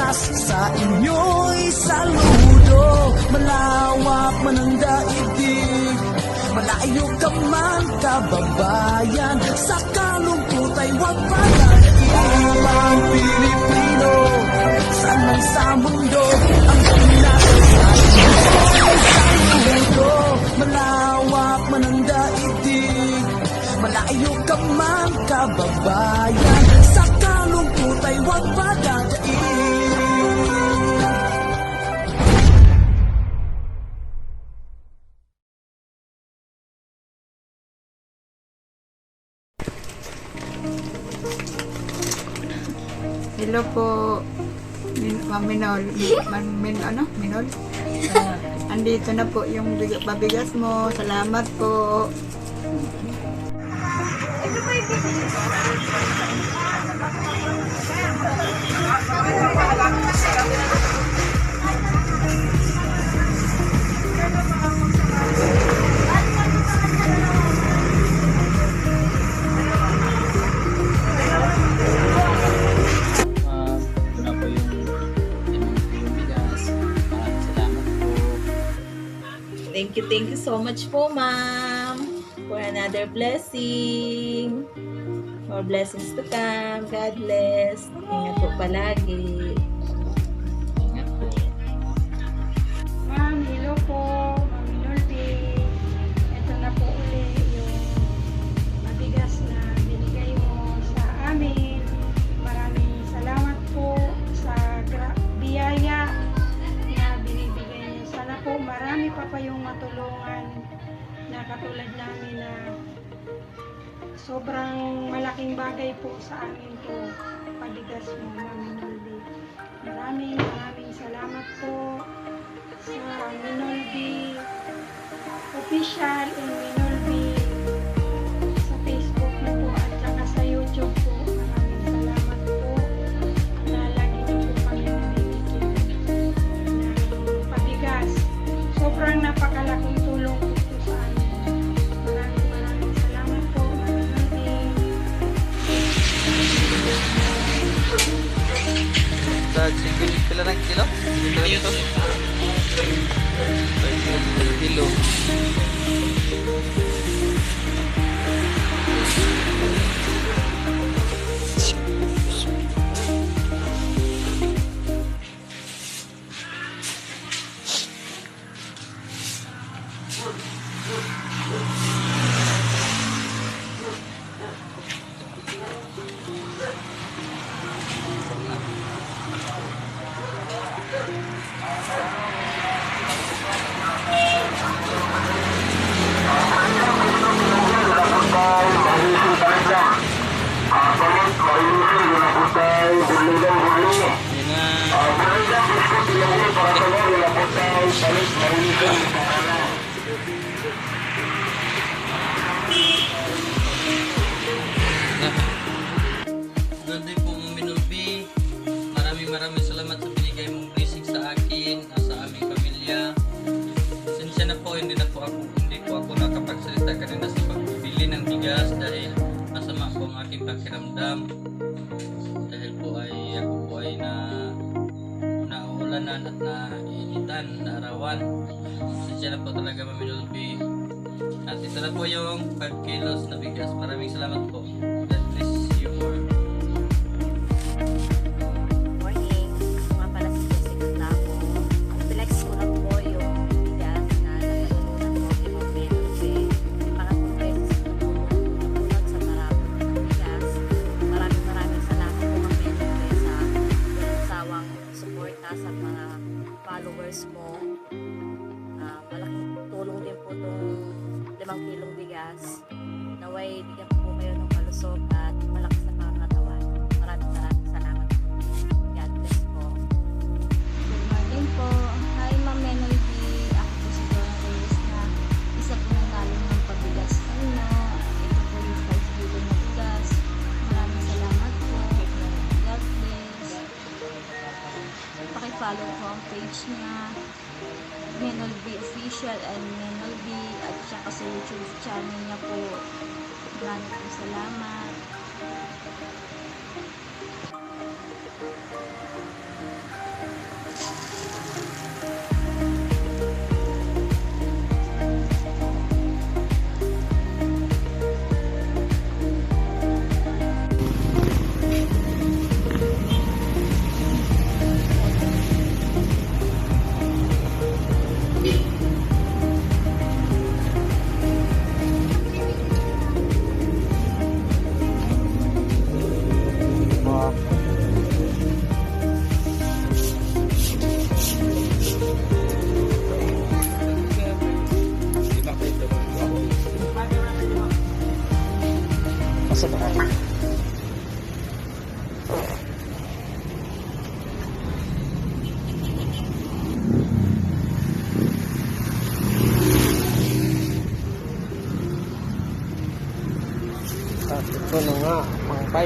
Pilipinas, sa inyo'y saludo. Malawak man ang daigdig, malayo ka man kababayan, sa kalungkot ay huwag palatiin. Ang Pilipino, saan man sa mundo, ang Pinas sa inyo'y saludo. Malawak man ang daigdig, malayo ka man kababayan, sa kalungkot ay huwag padadaig. Hello po, Minol. Minol? Andito na po yung pabigas mo. Salamat po. Ito na po yung bigas. Maraming salamat po. Thank you so much po, ma'am, for another blessing. More blessings to come. God bless. Ingat po palagi. Ingat po. Ma'am, hello po. Ma'am Minolby. Ito na po uli yung mabigas na binigay mo sa amin. Maraming salamat po sa biyaya na binibigay niyo. Sana po marami pa yung matulungan na katulad namin na sobrang malaking bagay po sa amin to. Pabigas mo, Ma'am Minolby. Maraming salamat po sa Minolby Official and Minolby sa Facebook na po at saka sa YouTube po. Maraming salamat po na lagi niyo po kami nabibigyan ng pabigas. Sobrang napakalaking tulong po ito sa amin. Maraming salamat po, Ma'am Minolby. Sa pila ng kilo? Kilo to? Kilo. Ganda po, Ma'am Minolby. Maraming salamat sa binigay mong blessing sa akin at sa aming pamilya. Sinsya na po, hindi po ako nakapagsalita kanina sa pagbili ng bigas dahil masama po ang aking pakiramdam. Dahil po ako po ay naulanan at nainitan, naarawan. Sinsya na po talaga, Ma'am Minolby. At ito na po yung 5 kilos na bigas. Maraming salamat po. God bless you more. Morning. Mga pala si Jessica Clavo. Flex ko lang po yung bigas na nagatunan ko kay Ma'am Minolby. Pangatlong beses na po napunod sa maraming bigas. Maraming salamat po, Ma'am Minolby, sa sawang suporta sa mga followers mo. Malaking tulong din po itong 5 kilong bigas. Naway, bigyan po kayo ng malusog at malakas na pangatawan. Maraming salamat. God bless po. Good morning po. Hi, Ma'am Minolby. Ako po si Donna Reyes na isa po nanalo ng pabigas sa inyo. Ito po yung 5 kilo na bigas. Maraming salamat po. God bless. Paki-follow po ang page niya, Minolby Official and Minolby, at saka sa YouTube channel niya po. Maraming po salamat.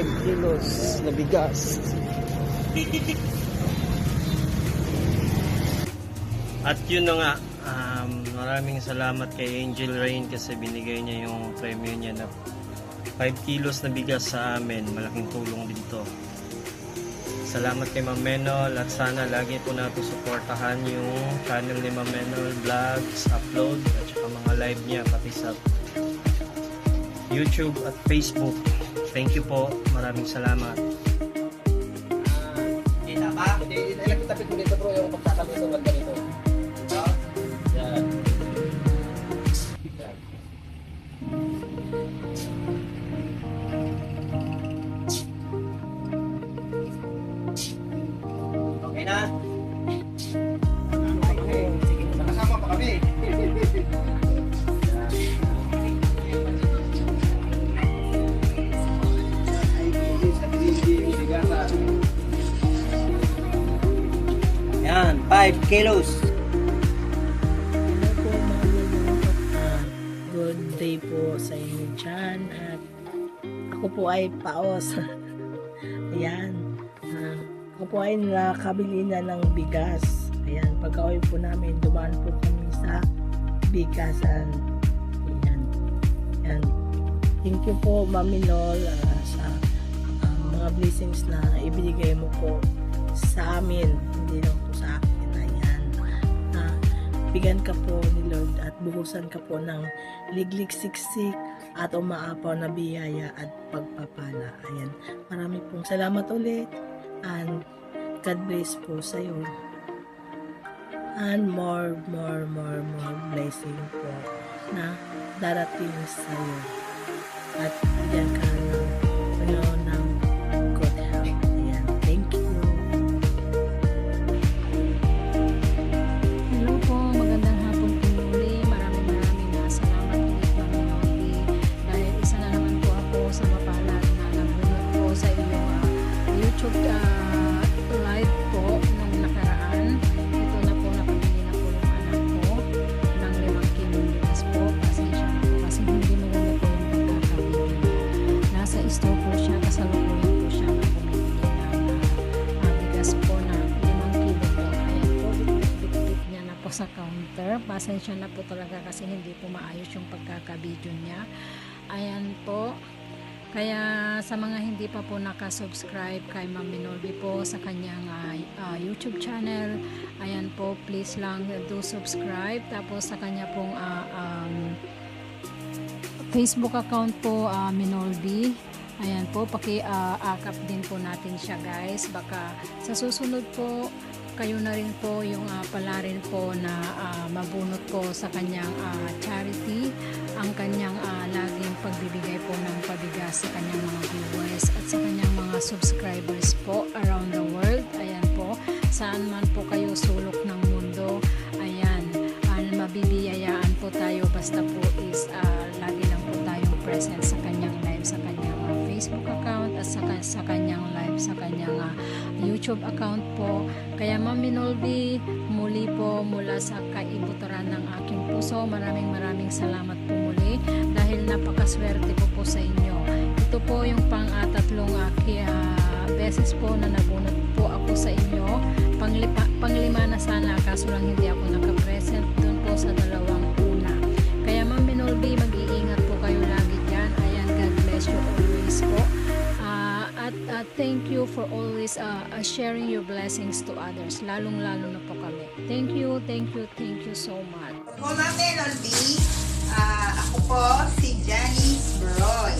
5 kilos na bigas. At yun na nga, maraming salamat kay Angel Rain kasi binigay niya yung premyo niya na 5 kilos na bigas sa amin. Malaking tulong din to. Salamat kay Ma'am Menol at sana lagi po natin suportahan yung channel ni Ma'am Menol, vlogs, upload at saka mga live niya pati sa YouTube at Facebook. Thank you po. Maraming salamat. Kita ba? Hindi lang tapit mo dito bro yung pagkakami sa wag ganito. Yan. Okay na? Okay. Sige, nakasama pa kami. Yan, 5 kilos. Hello po mga lulunok. Good day po sa inyo dyan. At ako po ay paos. Ayan. Ako po ay nakabili na ng bigas. Ayan. Pagka-uwi po namin, dumaan po kami sa bigasan. Ayan. Ayan. Thank you po, Mami Nol, sa mga blessings na ibinigay mo po sa amin. Hindi lang po sa akin. Ayan. Bigyan ka po ni Lord at buhusan ka po ng liglig siksik at umaapaw na biyaya at pagpapala. Ayan. Marami pong salamat ulit and God bless po sa iyo. And more blessing po na darating sa iyo. At bigyan ka ng good health. Ayan. Thank you. Hello po, magandang hapon po muli. Maraming salamat ulit Ma'am Noli. Dahil isa na naman po ako sa mapalad na nabunod po sa iyong YouTube live po nung nakaraan. Ito na po, nakabili na po yung anak ko ng 5 kilong bigas po. Pasensya na po kasi hindi maganda po yung pagkakabili. Nasa store po siya, kasalukuyan po siya na bumibili ng bigas po na 5 kilo po. Ayan po, bit niya na po sa counter. Pasensya na po talaga kasi hindi po maayos yung pagkakabidyo niya. Ayan po. Kaya sa mga hindi pa po nakasubscribe kay Ma'am Minolby po sa kanyang YouTube channel, ayan po, please lang do subscribe. Tapos sa kanya pong Facebook account po, Minolby. Ayan po, paki-akap din po natin siya guys. Baka sa susunod po, kayo na rin po yung pala rin po na mabunot po sa kanyang charity, ang kanyang laging pagbibigay po ng pabigas sa kanyang mga viewers at sa kanyang mga subscribers po around the world. Ayan po, saan man po kayo sulok ng mundo, ayan, mabibiyayaan po tayo basta po is lagi lang po tayong present sa kanyang live, sa kanyang Facebook account at sa kanyang live, sa kanyang YouTube account po. Kaya Ma'am Minolby, muli po mula sa kaibuturan ng aking puso, maraming salamat po muli dahil napakaswerte ko po sa inyo. Ito po yung pang-tatlong beses po na nabunot po ako sa inyo. Panglima na sana, kaso lang hindi ako nakapresent dun po sa dalawang una. Kaya Ma'am Minolby, mag-iingat po kayo lagi dyan. Ayan, God bless you always po. At thank you for always sharing your blessings to others, lalong-lalo na po kami. Thank you so much. Po Ma'am Minolby, ako po si Janice Broy.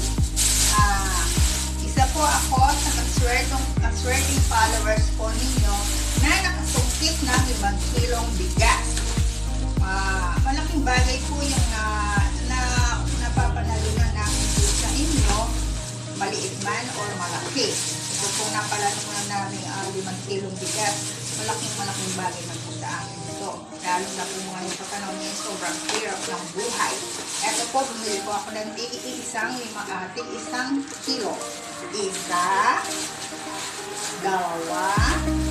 Isa po ako sa maswerteng followers po ninyo na nakasungkit ng 5 kilong bigas. Malaking bagay po yung napapanalunan namin po sa inyo, maliit man or malaki. Ito po napalanunan namin 5 kilong bigas. Malaking bagay na po sa amin ito. Lalo na po ngayon sa panahon niya, sobrang hirap ng buhay. Ito po, bumili po ako ng tig-isang kilo. 1, 2,